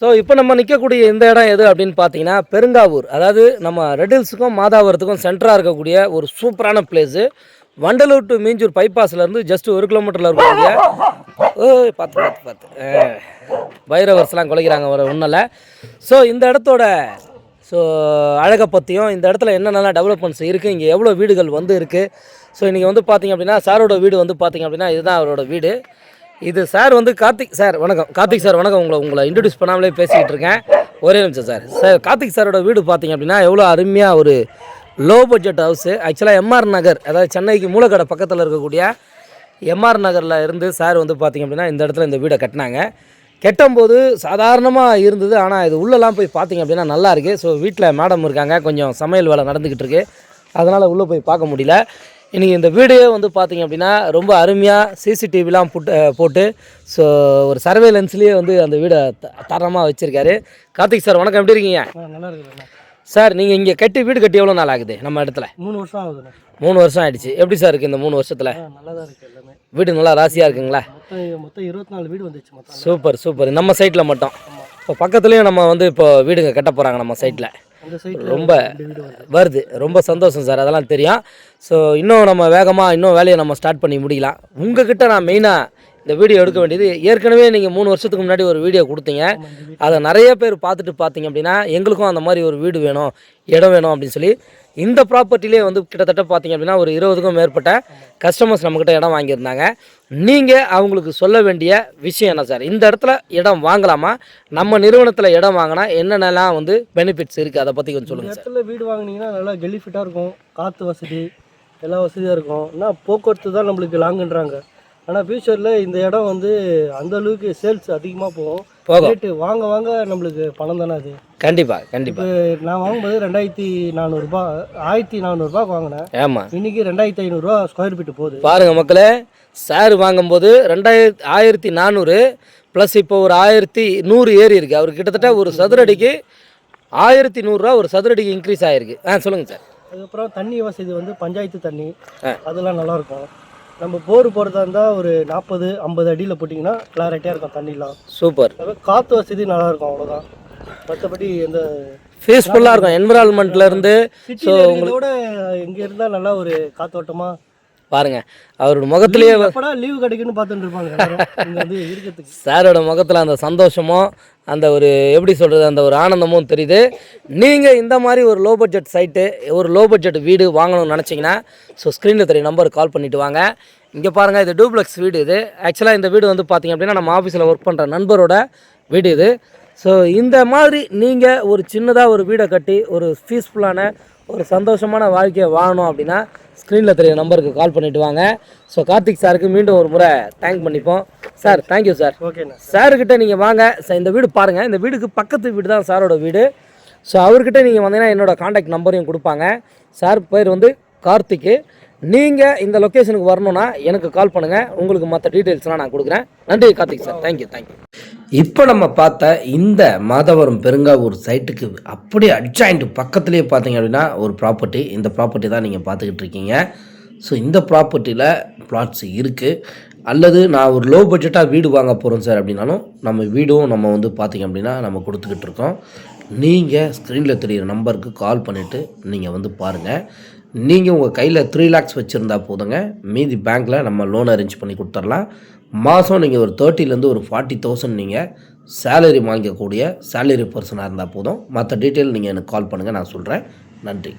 So இப்போ நம்ம நிற்கக்கூடிய இந்த இடம் எது அப்படின்னு பார்த்தீங்கன்னா பெருங்காவூர், அதாவது நம்ம ரெட் ஹில்ஸுக்கும் மாதாவரத்துக்கும் சென்டராக இருக்கக்கூடிய ஒரு சூப்பரான பிளேஸு. வண்டலூர் டு மீஞ்சூர் பைபாஸ்லேருந்து ஜஸ்ட் 1 கிலோமீட்டரில் இருக்கக்கூடிய பார்த்து பைரவர்ஸ்லாம் குலைக்கிறாங்க ஒரு ஒன்றில். ஸோ இந்த இடத்தோட அழகை பற்றியும் இந்த இடத்துல என்னென்னலாம் டெவலப்மெண்ட்ஸ் இருக்குது, இங்கே எவ்வளோ வீடுகள் வந்து இருக்குது. ஸோ இன்றைக்கி வந்து பார்த்திங்க அப்படின்னா சாரோட வீடு வந்து பார்த்திங்க அப்படின்னா இதுதான் அவரோட வீடு. இது சார் வந்து கார்த்திக் சார். வணக்கம் கார்த்திக் சார். வணக்கம். உங்களை இன்ட்ரடியூஸ் பண்ணாமலே பேசிக்கிட்டு இருக்கேன். ஒரே நிமிஷம் சார். கார்த்திக் சாரோட வீடு பார்த்திங்க அப்படின்னா எவ்வளோ அருமையாக ஒரு லோ பட்ஜெட் ஹவுஸு. ஆக்சுவலாக எம்ஆர் நகர், அதாவது சென்னைக்கு மூலக்கடை பக்கத்தில் இருக்கக்கூடிய எம்ஆர் நகரில் இருந்து சார் வந்து பார்த்திங்க அப்படின்னா இந்த இடத்துல இந்த வீடை கட்டினாங்க. கெட்டும்போது சாதாரணமாக இருந்தது, ஆனால் இது உள்ளெல்லாம் போய் பார்த்திங்க அப்படின்னா நல்லா இருக்குது. ஸோ வீட்டில் மேடம் இருக்காங்க, கொஞ்சம் சமையல் வேலை நடந்துக்கிட்டு இருக்குது, அதனால் உள்ளே போய் பார்க்க முடியல. இன்றைக்கி இந்த வீடியோ வந்து பார்த்திங்க அப்படின்னா ரொம்ப அருமையாக சிசிடிவிலாம் போட்டு ஸோ ஒரு சர்வேலன்ஸ்லேயே வந்து அந்த வீடை தரமாக வச்சுருக்காரு. கார்த்திக் சார் வணக்கம், எப்படி இருக்கீங்க? நல்லா இருக்குண்ணா. சார் நீங்கள் இங்கே எவ்வளோ நாள் ஆகுது நம்ம இடத்துல? 3 வருஷம் ஆகுதுண்ணா. 3 வருஷம் ஆகிடுச்சு. எப்படி சார் இருக்குது இந்த 3 வருஷத்தில்? நல்லா தான் இருக்குது எல்லாமே. வீடு நல்லா ராசியாக இருக்குங்களா? மொத்தம் 24 வீடு வந்துச்சு மொத்தம். சூப்பர். நம்ம சைட்டில் மட்டும். இப்போ பக்கத்துலேயும் நம்ம வந்து இப்போ வீடுங்க கட்ட போகிறாங்க நம்ம சைட்டில். ரொம்ப வருது. ரொம்ப சந்தோஷம் சார், அதெல்லாம் தெரியும். ஸோ இன்னும் நம்ம வேகமாக இன்னும் வேலையை நம்ம ஸ்டார்ட் பண்ணி முடியலாம். உங்ககிட்ட நான் மெயினாக இந்த வீடியோ எடுக்க வேண்டியது, ஏற்கனவே நீங்கள் 3 வருஷத்துக்கு முன்னாடி ஒரு வீடியோ கொடுத்தீங்க, அதை நிறைய பேர் பார்த்துட்டு பார்த்தீங்க அப்படின்னா எங்களுக்கும் அந்த மாதிரி ஒரு வீடு வேணும், இடம் வேணும் அப்படின்னு சொல்லி இந்த ப்ராப்பர்ட்டிலே வந்து கிட்டத்தட்ட பார்த்தீங்க அப்படின்னா ஒரு 20க்கும் மேற்பட்ட கஸ்டமர்ஸ் நம்மக்கிட்ட இடம் வாங்கியிருந்தாங்க. நீங்கள் அவங்களுக்கு சொல்ல வேண்டிய விஷயம் என்ன சார்? இந்த இடத்துல இடம் வாங்கலாமா? நம்ம நிறுவனத்தில் இடம் வாங்கினா என்னென்னலாம் வந்து பெனிஃபிட்ஸ் இருக்குது, அதை பற்றி கொஞ்சம் சொல்லுங்கள் சார். இடத்துல வீடு வாங்கினீங்கன்னா நல்லா கெலிஃபிட்டாக இருக்கும், காற்று வசதி எல்லா வசதியாக இருக்கும். ஆனால் போக்குவரத்து தான் நம்மளுக்கு லாங்குன்றாங்க. ஆனால் ஃபியூச்சரில் இந்த இடம் வந்து அந்தளவுக்கு சேல்ஸ் அதிகமாக போகும். ரேட்டு வாங்க நம்மளுக்கு பணம் தானே அது. கண்டிப்பாக. நான் வாங்கும்போது 2400 1400 வாங்கினேன். ஆமாம், இன்னைக்கு 2500 ஸ்கொயர் ஃபீட்டு போகுது. பாருங்கள் மக்களே, சார் வாங்கும்போது 1400 ப்ளஸ் இப்போ ஒரு 1100 ஏறி இருக்குது. அவர் கிட்டத்தட்ட ஒரு சதுரடிக்கு 1100 ஒரு சதுரடிக்கு இன்க்ரீஸ் ஆகிருக்கு. சொல்லுங்கள் சார். அதுக்கப்புறம் தண்ணி வசதி வந்து பஞ்சாயத்து தண்ணி அதெல்லாம் நல்லாயிருக்கும். நம்ம போர் போகிறதா இருந்தால் ஒரு 40-50 அடியில் போட்டிங்கன்னா கிளாரிட்டியாக இருக்கும் தண்ணிலாம். சூப்பர். காற்று வசதி நல்லாயிருக்கும், அவ்வளோதான். மற்றபடி எந்த பீஸ்ஃபுல்லாக இருக்கும் என்விரான்மெண்ட்லேருந்து. ஸோ உங்களோட இங்கே இருந்தால் நல்லா ஒரு காத்தோட்டமாக பாருங்கள். அவரோட முகத்துலேயே லீவு கிடைக்குன்னு பார்த்துட்டு இருப்பாங்க. சாரோட முகத்தில் அந்த சந்தோஷமும் அந்த ஒரு எப்படி சொல்கிறது அந்த ஒரு ஆனந்தமும் தெரியுது. நீங்கள் இந்த மாதிரி ஒரு லோ பட்ஜெட் சைட்டு, ஒரு லோ பட்ஜெட் வீடு வாங்கணும்னு நினச்சிங்கன்னா ஸோ ஸ்க்ரீனில் தெரிய நம்பருக்கு கால் பண்ணிவிட்டு வாங்க. இங்கே பாருங்கள், இது டூப்ளெக்ஸ் வீடு. இது ஆக்சுவலாக இந்த வீடு வந்து பார்த்திங்க அப்படின்னா நம்ம ஆஃபீஸில் ஒர்க் பண்ணுற நண்பரோட வீடு இது. ஸோ இந்த மாதிரி நீங்கள் ஒரு சின்னதாக ஒரு வீடை கட்டி ஒரு பீஸ்ஃபுல்லான ஒரு சந்தோஷமான வாழ்க்கையை வாழணும் அப்படின்னா ஸ்க்ரீனில் தெரிய நம்பருக்கு கால் பண்ணிவிட்டு வாங்க. ஸோ கார்த்திக் சாருக்கு மீண்டும் ஒரு முறை தேங்க் பண்ணிப்போம் சார். Thank you sir. ஓகேண்ணா. சாருக்கிட்ட நீங்கள் வாங்க. இந்த வீடு பாருங்கள், இந்த வீடுக்கு பக்கத்து வீடு தான் சாரோட வீடு. ஸோ அவர்கிட்ட நீங்கள் வந்தீங்கன்னா என்னோடய காண்டாக்ட் நம்பரையும் கொடுப்பாங்க. சார் பேர் வந்து கார்த்திக்கு. நீங்கள் இந்த லொக்கேஷனுக்கு வரணுன்னா எனக்கு கால் பண்ணுங்கள், உங்களுக்கு மற்ற டீட்டெயில்ஸ்லாம் நான் கொடுக்குறேன். நன்றி கார்த்திக் சார். தேங்க்யூ. இப்போ நம்ம பார்த்த இந்த மாதவரம் பெருங்காவூர் சைட்டுக்கு அப்படியே அட்ஜாயிண்ட் பக்கத்துலேயே பார்த்தீங்க அப்படின்னா ஒரு ப்ராப்பர்ட்டி. இந்த ப்ராப்பர்ட்டி தான் நீங்கள் பார்த்துக்கிட்டு இருக்கீங்க. ஸோ இந்த ப்ராப்பர்ட்டியில் பிளாட்ஸ் இருக்குது. அல்லது நான் ஒரு லோ பட்ஜெட்டாக வீடு வாங்க போகிறோம் சார் அப்படின்னாலும் நம்ம வீடும் நம்ம வந்து பார்த்திங்க அப்படின்னா நம்ம கொடுத்துக்கிட்டு இருக்கோம். நீங்கள் ஸ்க்ரீனில் தெரிகிற நம்பருக்கு கால் பண்ணிவிட்டு நீங்கள் வந்து பாருங்கள். நீங்கள் உங்கள் கையில் 3 lakhs வச்சுருந்தா போதுங்க, மீதி பேங்க்கில் நம்ம லோன் அரேஞ்ச் பண்ணி கொடுத்துர்லாம். மாதம் நீங்கள் ஒரு 30,000 ஒரு 40,000 நீங்கள் சேலரி வாங்கக்கூடிய சேலரி பர்சனாக இருந்தால் போதும். மற்ற டீட்டெயில் நீங்கள் எனக்கு கால் பண்ணுங்கள், நான் சொல்கிறேன். நன்றி.